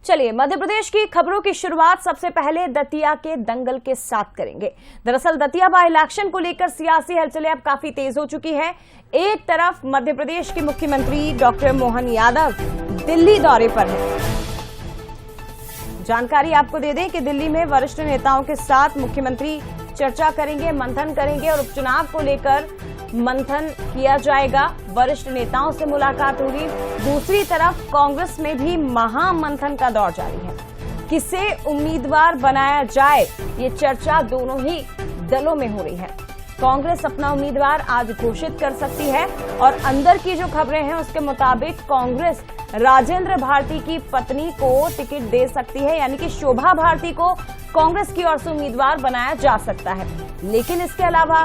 चलिए मध्य प्रदेश की खबरों की शुरुआत सबसे पहले दतिया के दंगल के साथ करेंगे। दरअसल दतिया बाई इलेक्शन को लेकर सियासी हलचलें अब काफी तेज हो चुकी है। एक तरफ मध्य प्रदेश के मुख्यमंत्री डॉक्टर मोहन यादव दिल्ली दौरे पर हैं। जानकारी आपको दे दें कि दिल्ली में वरिष्ठ नेताओं के साथ मुख्यमंत्री चर्चा करेंगे, मंथन करेंगे और उपचुनाव को लेकर मंथन किया जाएगा। वरिष्ठ नेताओं से मुलाकात होगी। दूसरी तरफ कांग्रेस में भी महामंथन का दौर जारी है। किसे उम्मीदवार बनाया जाए, ये चर्चा दोनों ही दलों में हो रही है। कांग्रेस अपना उम्मीदवार आज घोषित कर सकती है और अंदर की जो खबरें हैं उसके मुताबिक कांग्रेस राजेंद्र भारती की पत्नी को टिकट दे सकती है, यानी कि शोभा भारती को कांग्रेस की ओर से उम्मीदवार बनाया जा सकता है। लेकिन इसके अलावा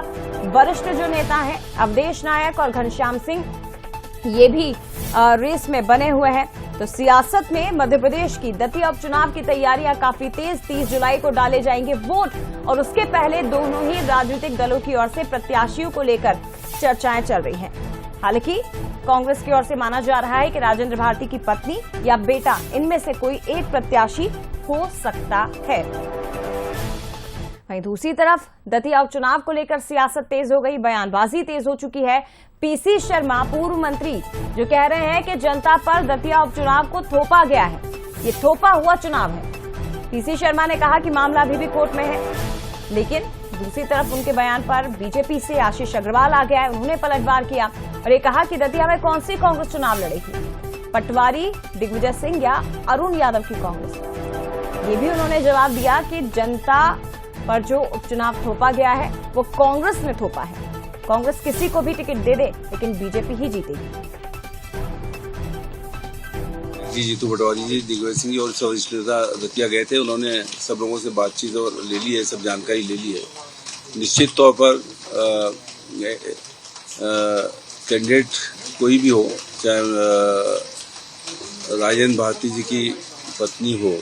वरिष्ठ जो नेता हैं अवधेश नायक और घनश्याम सिंह, ये भी रेस में बने हुए हैं। तो सियासत में मध्य प्रदेश की दतिया उपचुनाव की तैयारियां काफी तेज। 30 जुलाई को डाले जाएंगे वोट और उसके पहले दोनों ही राजनीतिक दलों की ओर से प्रत्याशियों को लेकर चर्चाएं चल रही हैं। हालांकि कांग्रेस की ओर से माना जा रहा है कि राजेंद्र भारती की पत्नी या बेटा, इनमें से कोई एक प्रत्याशी हो सकता है। वहीं दूसरी तरफ दतिया उपचुनाव को लेकर सियासत तेज हो गई, बयानबाजी तेज हो चुकी है। पीसी शर्मा पूर्व मंत्री जो कह रहे हैं कि जनता पर दतिया उपचुनाव को थोपा गया है, ये थोपा हुआ चुनाव है। पीसी शर्मा ने कहा कि मामला अभी भी कोर्ट में है। लेकिन दूसरी तरफ उनके बयान पर बीजेपी से आशीष अग्रवाल आ गया है। उन्होंने पलटवार किया और ये कहा कि दतिया में कौन सी कांग्रेस चुनाव लड़ेगी, पटवारी, दिग्विजय सिंह या अरुण यादव की कांग्रेस। ये भी उन्होंने जवाब दिया कि जनता पर जो उपचुनाव थोपा गया है वो कांग्रेस ने थोपा है। कांग्रेस किसी को भी टिकट दे दे लेकिन बीजेपी ही जीतेगी। जी जीतू पटवारी जी, दिग्विजय सिंह जी और सब वरिष्ठ नेता दतिया गए थे। उन्होंने सब लोगों से बातचीत और ले ली है, सब जानकारी ले ली है। निश्चित तौर पर कैंडिडेट कोई भी हो, चाहे राजेंद्र भारती जी की पत्नी हो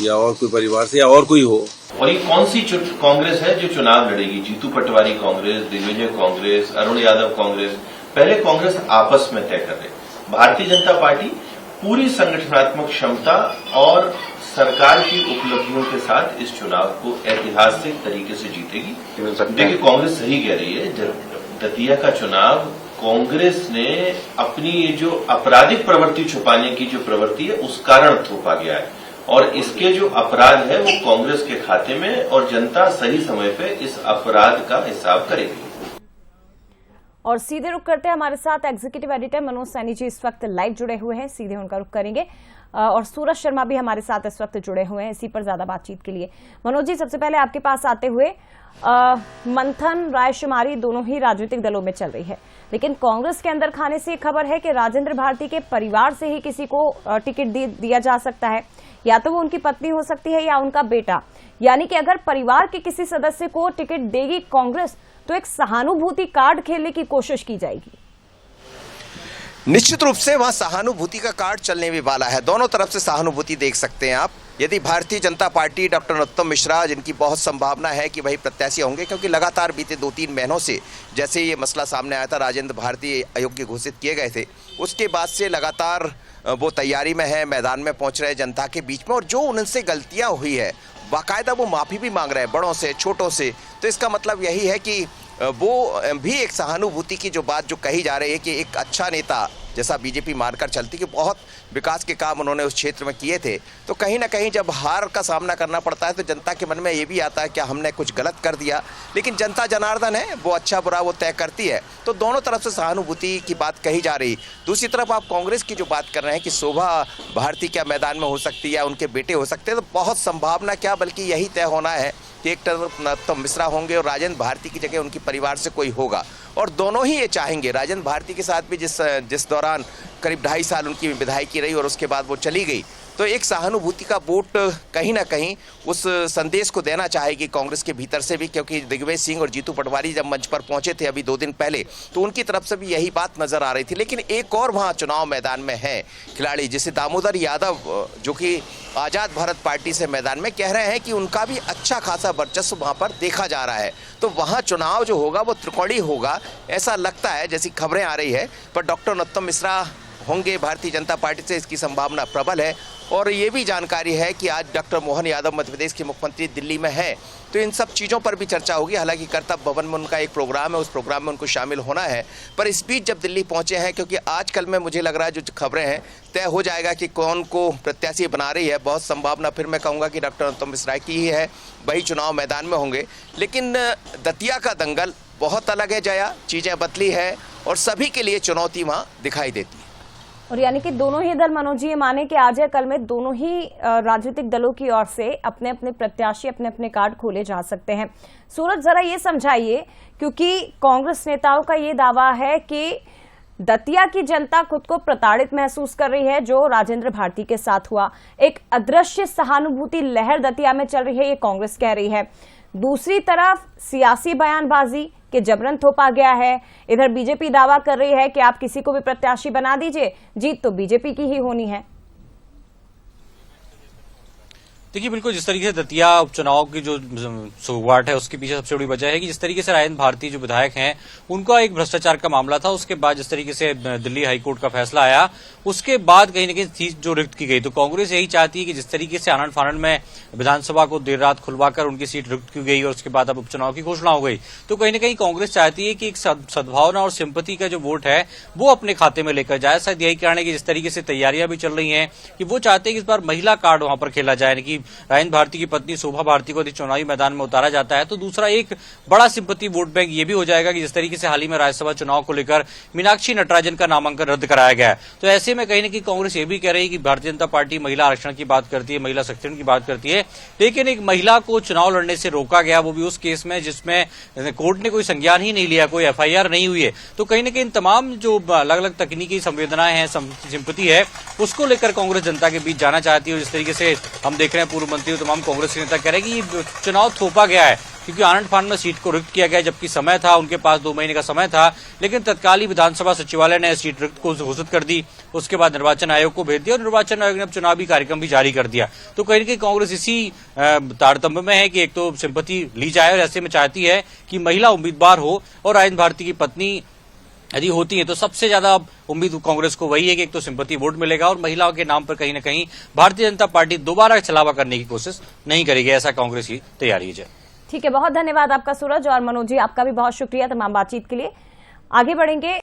या और कोई परिवार से या और कोई हो। और ये कौन सी कांग्रेस है जो चुनाव लड़ेगी? जीतू पटवारी कांग्रेस, दिग्विजय कांग्रेस, अरुण यादव कांग्रेस। पहले कांग्रेस आपस में तय कर रहे। भारतीय जनता पार्टी पूरी संगठनात्मक क्षमता और सरकार की उपलब्धियों के साथ इस चुनाव को ऐतिहासिक तरीके से जीतेगी। देखिए, कांग्रेस सही कह रही है। दतिया का चुनाव कांग्रेस ने अपनी ये जो आपराधिक प्रवृत्ति छुपाने की जो प्रवृत्ति है उस कारण थोपा गया है और इसके जो अपराध है वो कांग्रेस के खाते में और जनता सही समय पे इस अपराध का हिसाब करेगी। और सीधे रुख करते हैं, हमारे साथ एग्जीक्यूटिव एडिटर मनोज सैनी जी इस वक्त लाइव जुड़े हुए हैं, सीधे उनका रुख करेंगे। और सूरज शर्मा भी हमारे साथ इस वक्त जुड़े हुए हैं इसी पर ज्यादा बातचीत के लिए। मनोज जी, सबसे पहले आपके पास आते हुए, मंथन, रायशुमारी दोनों ही राजनीतिक दलों में चल रही है, लेकिन कांग्रेस के अंदर खाने से खबर है कि राजेंद्र भारती के परिवार से ही किसी को टिकट दिया जा सकता है। या तो वो उनकी पत्नी हो सकती है या उनका बेटा। यानी कि अगर परिवार के किसी सदस्य को टिकट देगी कांग्रेस तो एक सहानुभूति कार्ड खेलने की कोशिश की जाएगी। निश्चित रूप से वहां सहानुभूति का कार्ड चलने भी वाला है। दोनों तरफ से सहानुभूति देख सकते हैं आप। यदि भारतीय जनता पार्टी डॉक्टर नरोत्तम मिश्रा, जिनकी बहुत संभावना है कि वही प्रत्याशी होंगे, क्योंकि लगातार बीते 2-3 महीनों से जैसे ये मसला सामने आया था, राजेंद्र भारती अयोग्य घोषित किए गए थे, उसके बाद से लगातार वो तैयारी में है, मैदान में पहुंच रहे जनता के बीच में, और जो उनसे गलतियां हुई है बाकायदा वो माफ़ी भी मांग रहे हैं, बड़ों से, छोटों से। तो इसका मतलब यही है कि वो भी एक सहानुभूति की जो बात जो कही जा रही है कि एक अच्छा नेता जैसा बीजेपी मानकर चलती कि बहुत विकास के काम उन्होंने उस क्षेत्र में किए थे, तो कहीं ना कहीं जब हार का सामना करना पड़ता है तो जनता के मन में ये भी आता है क्या हमने कुछ गलत कर दिया। लेकिन जनता जनार्दन है, वो अच्छा बुरा वो तय करती है। तो दोनों तरफ से सहानुभूति की बात कही जा रही। दूसरी तरफ आप कांग्रेस की जो बात कर रहे हैं कि शोभा भारती क्या मैदान में हो सकती है या उनके बेटे हो सकते हैं, तो बहुत संभावना क्या, बल्कि यही तय होना है कि एक तरफ नरोत्तम मिश्रा होंगे और राजेंद्र भारती की जगह उनके परिवार से कोई होगा। और दोनों ही ये चाहेंगे। राजेंद्र भारती के साथ भी जिस दौरान करीब 2.5 साल उनकी विधायकी रही और उसके बाद वो चली गई, तो एक सहानुभूति का वोट कहीं ना कहीं उस संदेश को देना चाहेगी कांग्रेस के भीतर से भी, क्योंकि दिग्विजय सिंह और जीतू पटवारी जब मंच पर पहुंचे थे अभी 2 दिन पहले, तो उनकी तरफ से भी यही बात नजर आ रही थी। लेकिन एक और वहां चुनाव मैदान में है खिलाड़ी, जैसे दामोदर यादव, जो कि आजाद भारत पार्टी से मैदान में, कह रहे हैं कि उनका भी अच्छा खासा वर्चस्व वहां पर देखा जा रहा है। तो वहां चुनाव जो होगा वो त्रिकोणीय होगा, ऐसा लगता है, जैसी खबरें आ रही है। पर डॉक्टर नरोत्तम मिश्रा होंगे भारतीय जनता पार्टी से, इसकी संभावना प्रबल है। और ये भी जानकारी है कि आज डॉक्टर मोहन यादव मध्य प्रदेश के मुख्यमंत्री दिल्ली में हैं, तो इन सब चीज़ों पर भी चर्चा होगी। हालांकि कर्तव्य भवन में उनका एक प्रोग्राम है, उस प्रोग्राम में उनको शामिल होना है। पर इस बीच जब दिल्ली पहुंचे हैं, क्योंकि आजकल में मुझे लग रहा है जो खबरें हैं तय हो जाएगा कि कौन को प्रत्याशी बना रही है। बहुत संभावना फिर मैं कहूँगा कि डॉक्टर नरोत्तम मिश्रा की ही है, वही चुनाव मैदान में होंगे। लेकिन दतिया का दंगल बहुत अलग है जया, चीज़ें बदली है और सभी के लिए चुनौती वहाँ दिखाई देती है। और यानी कि दोनों ही दल, मनोज जी, ये माने कि आज या कल में दोनों ही राजनीतिक दलों की ओर से अपने अपने प्रत्याशी, अपने अपने कार्ड खोले जा सकते हैं। सूरज, जरा ये समझाइए, क्योंकि कांग्रेस नेताओं का ये दावा है कि दतिया की जनता खुद को प्रताड़ित महसूस कर रही है जो राजेंद्र भारती के साथ हुआ। एक अदृश्य सहानुभूति लहर दतिया में चल रही है, ये कांग्रेस कह रही है। दूसरी तरफ सियासी बयानबाजी के जबरन थोपा गया है। इधर बीजेपी दावा कर रही है कि आप किसी को भी प्रत्याशी बना दीजिए, जीत तो बीजेपी की ही होनी है। देखिए, बिल्कुल जिस तरीके से दतिया उपचुनाव की जो शुरुआत है उसके पीछे सबसे बड़ी वजह है कि जिस तरीके से राजेंद्र भारती जो विधायक हैं उनका एक भ्रष्टाचार का मामला था, उसके बाद जिस तरीके से दिल्ली हाईकोर्ट का फैसला आया उसके बाद कहीं न कहीं सीट जो रिक्त की गई, तो कांग्रेस यही चाहती है कि जिस तरीके से आनंद फानंद में विधानसभा को देर रात खुलवाकर उनकी सीट रिक्त की गई और उसके बाद अब उपचुनाव की घोषणा हो गई, तो कहीं न कहीं कांग्रेस चाहती है कि एक सद्भावना और सिंपैथी का जो वोट है वो अपने खाते में लेकर जाए। शायद यही कारण है कि जिस तरीके से तैयारियां भी चल रही हैं कि वो चाहते हैं कि इस बार महिला कार्ड वहां पर खेला जाए, कि राजेंद्र भारती की पत्नी शोभा भारती को यदि चुनावी मैदान में उतारा जाता है तो दूसरा एक बड़ा सिंपैथी वोट बैंक ये भी हो जाएगा कि जिस तरीके से हाल ही में राज्यसभा चुनाव को लेकर मीनाक्षी नटराजन का नामांकन रद्द कराया गया है, तो ऐसे में कहीं न कहीं कांग्रेस ये भी कह रही है कि भारतीय जनता पार्टी महिला आरक्षण की बात करती है, महिला सशक्तिकरण की बात करती है, लेकिन एक महिला को चुनाव लड़ने से रोका गया, वो भी उस केस में जिसमें कोर्ट ने कोई संज्ञान ही नहीं लिया, कोई एफआईआर नहीं हुई है। तो कहीं न कहीं तमाम जो अलग अलग तकनीकी संवेदनाएं हैं, सिंपैथी है, उसको लेकर कांग्रेस जनता के बीच जाना चाहती है। और जिस तरीके से हम देख रहे हैं पूर्व मंत्री और तमाम कांग्रेस के नेता कह रहे हैं कि चुनाव थोपा गया है, क्योंकि आनंद फानंद में सीट को रिक्त किया गया, जबकि समय था, उनके पास 2 महीने का समय था, लेकिन तत्काल ही विधानसभा सचिवालय ने सीट रिक्त को घोषित कर दी, उसके बाद निर्वाचन आयोग को भेज दिया और निर्वाचन आयोग ने अब चुनावी कार्यक्रम भी जारी कर दिया। तो कहीं न कहीं कांग्रेस इसी तारतम्य में है कि एक तो सिंपैथी ली जाए और ऐसे में चाहती है कि महिला उम्मीदवार हो, और राजेंद्र भारती की पत्नी यदि होती है तो सबसे ज्यादा उम्मीद कांग्रेस को वही है कि एक तो सिंपैथी वोट मिलेगा और महिलाओं के नाम पर कहीं न कहीं भारतीय जनता पार्टी दोबारा छलावा करने की कोशिश नहीं करेगी, ऐसा कांग्रेस की तैयारी है। ठीक है, बहुत धन्यवाद आपका सूरज, और मनोज जी आपका भी बहुत शुक्रिया तमाम बातचीत के लिए। आगे बढ़ेंगे।